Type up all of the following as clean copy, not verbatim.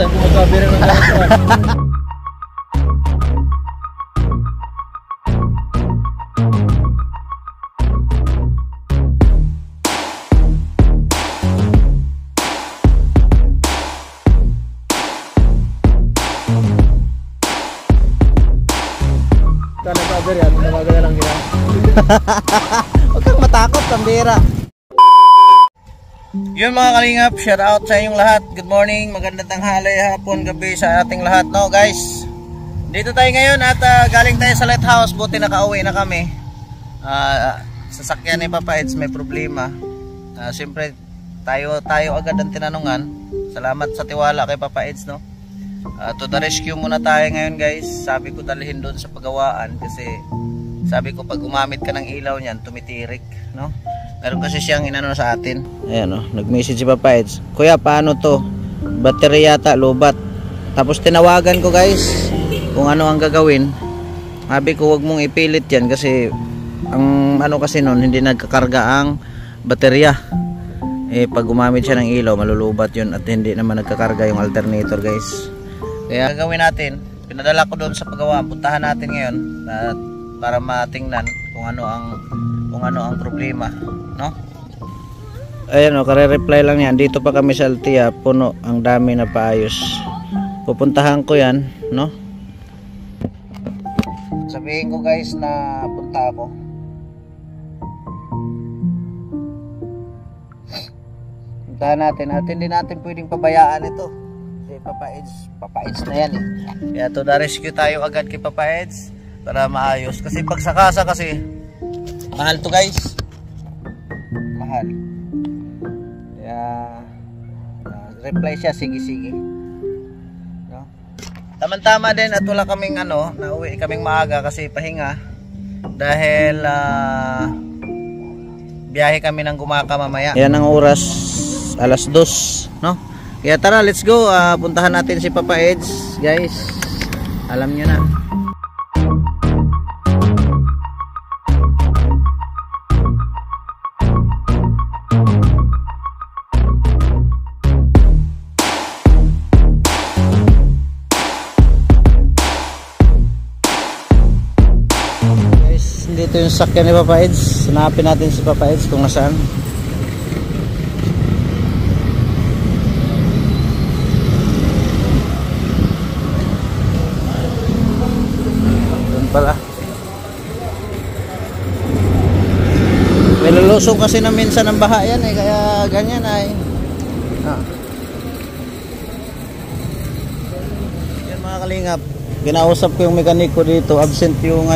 time ko magkabira ng ganito. Huwag kang matakot, pambira. Yun mga kalingap, shout out sa inyong lahat. Good morning, magandang tanghali, hapon, gabi sa ating lahat. No guys, dito tayo ngayon at galing tayo sa lighthouse. Buti nakauwi na kami. Sasakyan ni Papa Eds may problema. Siyempre tayo agad ang tinanungan. Salamat sa tiwala kay Papa Eds, no. To the rescue muna tayo ngayon guys. Sabi ko dalhin doon sa pagawaan kasi sabi ko pag gumamit ka ng ilaw niyan tumitirik, no? Meron kasi siyang inano sa atin. Ayan oh, nag-message si Papa Eds. Kuya, paano to? Battery yata lobat. Tapos tinawagan ko guys kung ano ang gagawin. Sabi ko wag mong ipilit yan kasi ang ano kasi noon hindi nagkakarga ang baterya. Pag gumamit siya ng ilaw malulubat yun at hindi naman nagkakarga yung alternator guys. Kaya gagawin natin, pinadala ko doon sa paggawa. Puntahan natin ngayon at para matingnan kung ano ang problema, no? Ayan o, kare-reply lang yan. Dito pa kami sa Altia, puno, ang dami na paayos. Pupuntahan ko yan, no? Sabihin ko guys na punta ako. Puntahan natin at hindi natin pwedeng pabayaan ito. Papa Eds na yan eh. Kaya to the rescue tayo agad kay Papa Eds para maayos. Kasi pag sakasa kasi mahal to guys. Mahal. Kaya reply siya sige. No? Tama-tama din at wala kaming nauwi kaming maaga kasi pahinga. Dahil biyahe kami ng Gumaka mamaya. Yan ang oras, alas 2, no? Kaya tara, let's go. Puntahan natin si Papa Eds, guys. Alam nyo na. Guys, dito yung sakyan ni Papa Eds. Hanapin natin si Papa Eds kung nasaan. Pala may lulusong kasi na minsan ng baha yan eh, kaya ganyan ay yan mga kalingap. Ginausap ko yung mekaniko dito, absent yung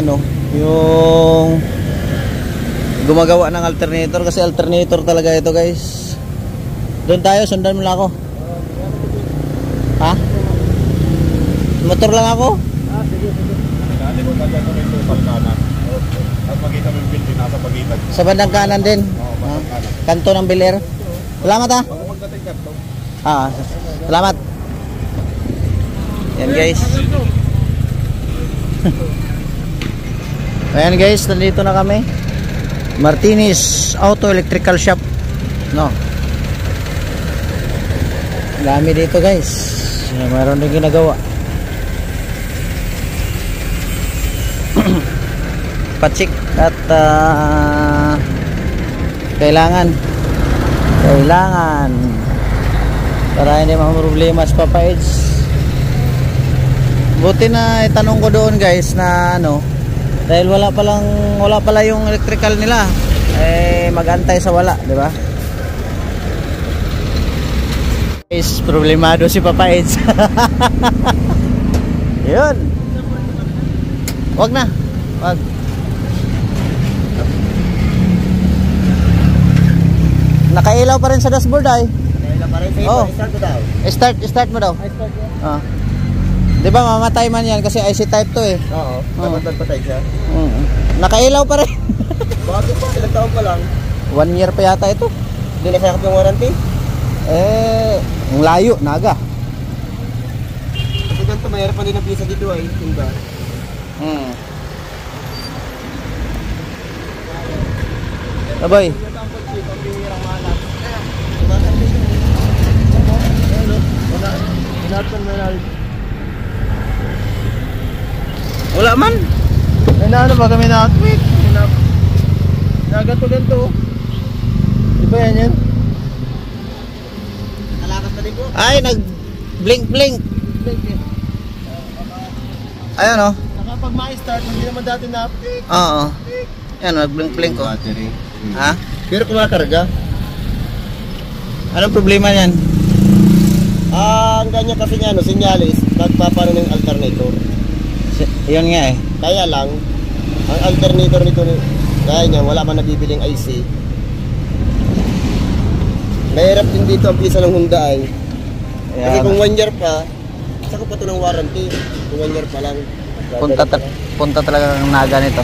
yung gumagawa ng alternator kasi alternator talaga ito guys. Doon tayo, sundan mo lang ako. Ha? Motor lang ako? Sige. Kung kagano rin ito kanan at makita mo yung building nasa pagitan sa bandang kanan din. Kanto ng Bel Air. Salamat ha. Salamat. Yan guys. Ayan guys, nandito na kami. Martinez Auto Electrical Shop, no? Dami dito guys. Mayroon din ginagawa. Patsik at kailangan para hindi problema sa Papa Eds. Buti na itanong ko doon guys na dahil wala pala yung electrical nila mag-antay sa wala, di ba? Guys, problemado si Papa Eds. Yun. Wag. Nakailaw pa rin sa dashboard ay. Nakailaw pa rin. Start mo daw. Start mo daw. Start yan. Di ba mamatay man yan kasi IC type to eh. Oo. Dapat patay siya. Nakailaw pa rin. Bago pa, ilang taon pa lang. 1 year pa yata ito. Hindi na sakap yung warranty? Ang layo, naga. Kasi ganito, mayroon pa din ang pisa dito ay. Diba? Aboy. Lahat ng meron. Wala man. Ay na ano ba kami na tweak? Na ganto-ganto. Di ba yan? Nakalakas na din po. Ay, nag blink. Ayan oh. Nakapag ma-start, hindi naman dati na tweak. Oo. Ayan, nag blink oh. Battery. Ha? Pero kumakarga. Anong problema niyan? Ang ganyan kasi niya, no, sinyalis, nagpapano ng alternator. Yun nga eh. Kaya lang, ang alternator nito, kaya niya, wala man nabibiling IC. Mahirap din dito ang pisa ng Honda ay. Kasi kung 1 year pa, saka pa ito ng warranty. Kung 1 year pa lang. Punta talaga ng naga nito.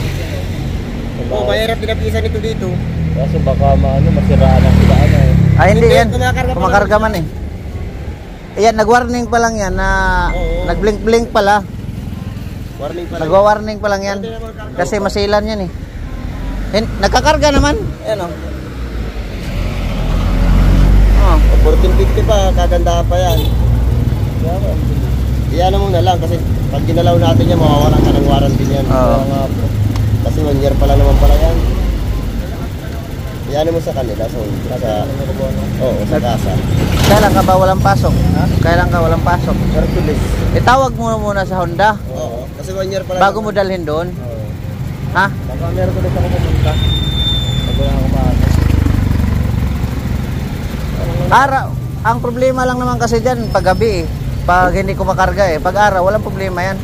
Oo, mahirap din ang pisa nito dito. Kaso baka masiraan ang silaan eh. Ay hindi yan. Kumakarga Man eh. Ayan, nag-warning pa lang yan na Oo. nag-blink pala. Warning pa lang. Nagwa-warning pa lang yan. Kasi masilan yan eh. Nagkakarga naman. Ayan oh. Oh. 1450 pa, kagandahan pa yan. Iyan mo na lang kasi pag ginalaw natin yan, mawawalan ka ng warranty niyan. Oo. Kasi 1 year pa lang naman pala yan. Iyan mo sa kanila, so sa kasa. Kailan ka ba walang pasok? Ha? Kailan ka walang pasok? Hercules. Itawag mo muna sa Honda. Oo, kasi 1 year pa lang. Bago mo dalhin doon. Oo. Ha? Baka meron ko ulit ako pumunta. Bago lang ako maano. Ang problema lang naman kasi dyan, pag gabi eh. Pag hindi ko makarga eh. Pag araw, walang problema yan.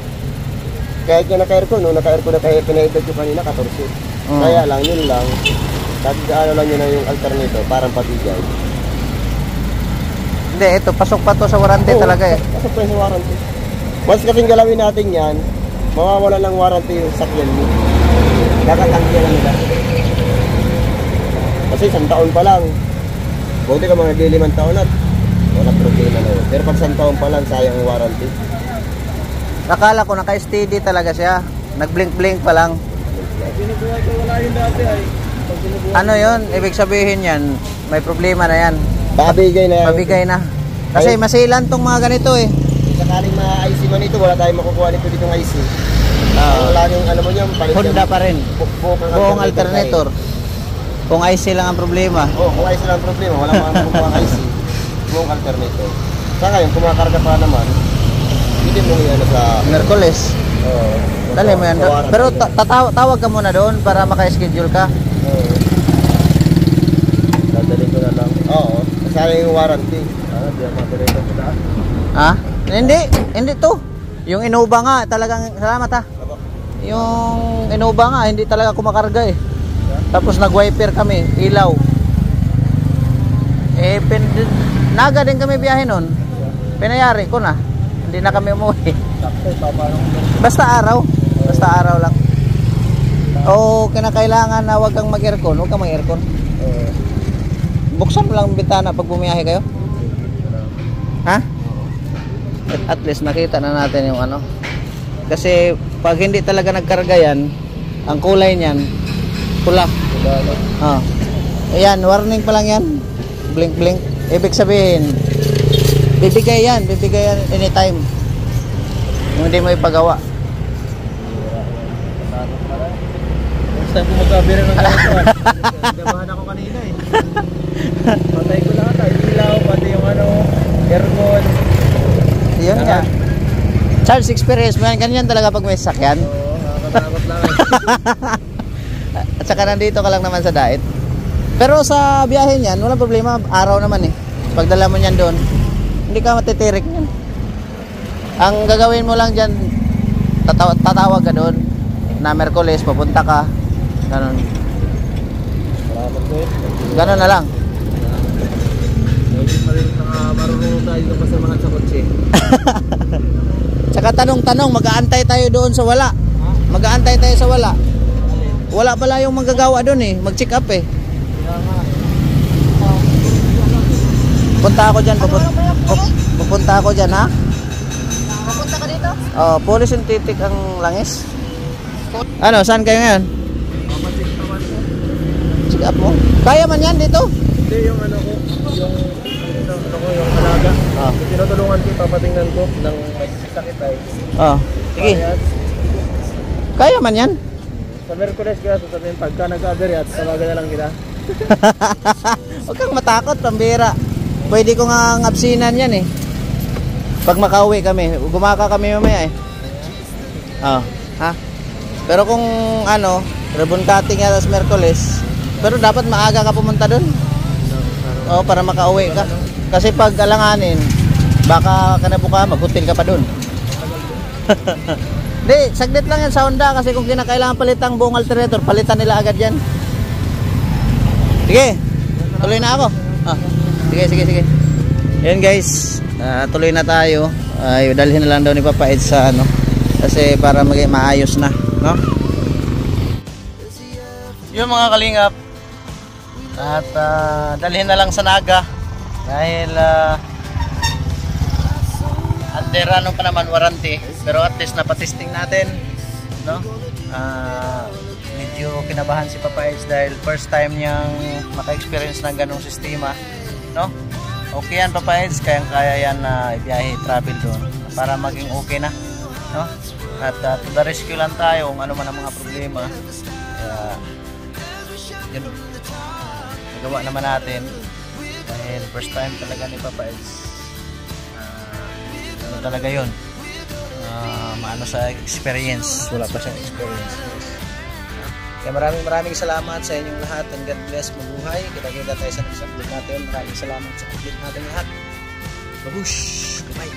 Kahit yung naka-aircon, no? Naka-aircon na kaya pinaidad ko kanina, 14. Kaya lang, yun lang. Ano lang yun na yung alternator, parang patigay. Hindi, ito, pasok pa to sa warranty talaga eh. Pasok pa yung sa warranty. Once kasing galawin natin yan, mawawala ng warranty yung sakyan mo. Kakatanggihan lang nila. Kasi 1 taon pa lang. Buti ka mga nagli5 taon at walang problema na yun. Pero pag 1 taon pa lang, sayang ang warranty. Nakala ko naka-steady talaga siya. Nag-blink pa lang. Binubuhay ko wala yun dati ay. Ano yun? Ibig sabihin yan, may problema na yan. Babigay na yan. Pabigay na. Kasi masilan tong mga ganito eh. Sakaling ma-IC man ito, wala tayong makukuha nito ditong IC. Wala yung ano mo niyan, palit Honda pa rin. Buong alternator. Kung IC lang ang problema. Oo, kung IC lang ang problema, wala mga makukuha ng IC. Buong alternator. Sa ngayon, kumakarga pa naman, hindi mo yan sa Merkules. Oo. Dali mo yan doon. Pero tawag ka muna doon para maka-schedule ka. Oo. Dadalhin ko na lang. Oo. Sayang yung warranty. Di ako madalhin ko na. Ha? Hindi to. Yung Innova nga, talagang, salamat ha. Yung Innova nga, hindi talaga kumakarga eh. Tapos nag-wiper kami, ilaw. Eh, naga din kami biyahe nun. Pinayari ko na. Hindi na kami umuwi. Basta araw. Basta araw lang. O kinakailangan na huwag kang mag-aircon. Huwag kang mag-aircon. Buksan mo lang ang bintana pag bumiyahe kayo. Ha? At least nakita na natin yung ano. Kasi pag hindi talaga nagkarga yan, ang kulay niyan pula. Oh. Ayan, warning pa lang yan. Blink. Ibig sabihin, bibigay yan anytime. Kung hindi mo ipagawa. Next time kung magkabira ng ganito Damahan ako kanina eh. Patay ko lahat ay ilaw, pati yung aircon. Yun nga. Charles experience mo yan. Ganyan talaga pag may sasakyan. Oo, nakakatakot lang. At saka nandito ka lang naman sa diet. Pero sa biyahe niyan, walang problema. Araw naman eh. Pagdala mo niyan doon, hindi ka matitirik niyan. Ang gagawin mo lang dyan, tatawag ka doon na Merkules, pupunta ka. Ganon. Ganon na lang. Marunong tayo yung kasamahan sa kotse. Tsaka tanong-tanong, mag-aantay tayo doon sa wala. Mag-aantay tayo sa wala. Wala pala yung manggagawa doon eh. Mag-check up eh. Punta ako dyan. Pupunta ako dyan ha. Pupunta ka dito? Oh, police synthetic ang langis. Ano, saan kayo ngayon? Check up mo. Kaya man yan dito? Hindi, yung ano ko, yung alaga. Ah. Tinutulungan ko, papatingnan ko ng may sakit ay. Oh. Sige. Parehas. Kaya man yan. Sa Merkules kaya sasabihin, pagka nag-aberya, tawagan na lang kita. Huwag kang matakot, pambira. Pwede ko nga ngapsinan yan eh. Pag makauwi kami, gumaka kami mamaya eh. Oh, ha? Pero kung ano, ribbon cutting yan sa Merkules, pero dapat maaga ka pumunta doon. Oh, para makauwi ka. Kasi pag alanganin, baka kanabuka mag-hotel ka pa doon. Hindi, saglit lang yan sa Honda kasi kung kinakailangan palitan buong alternator, palitan nila agad yan. Sige, tuloy na ako. Ah, sige. Yan guys, tuloy na tayo. Dalhin na lang daw ni Papa Ed sa ano, kasi para maging maayos na, no? Yun mga kalingap. At dalhin na lang sa Naga dahil under ano pa naman warranty, pero at least napatesting natin, no? Medyo kinabahan si Papa Eds dahil first time niyang maka-experience ng ganong sistema, no? Okay yan Papa Eds, kayang-kaya yan na ibiyahe, travel doon para maging okay na, no? At to the rescue lang tayo kung ano man ang mga problema. Yun, nagawa naman natin dahil first time talaga ni Papa Eds. Ano talaga yun, maano sa experience, wala pa siyang experience. Kaya maraming salamat sa inyong lahat and God bless, mabuhay. Kita-kita tayo sa next upload natin. Maraming salamat sa upload natin lahat. Babush! Goodbye!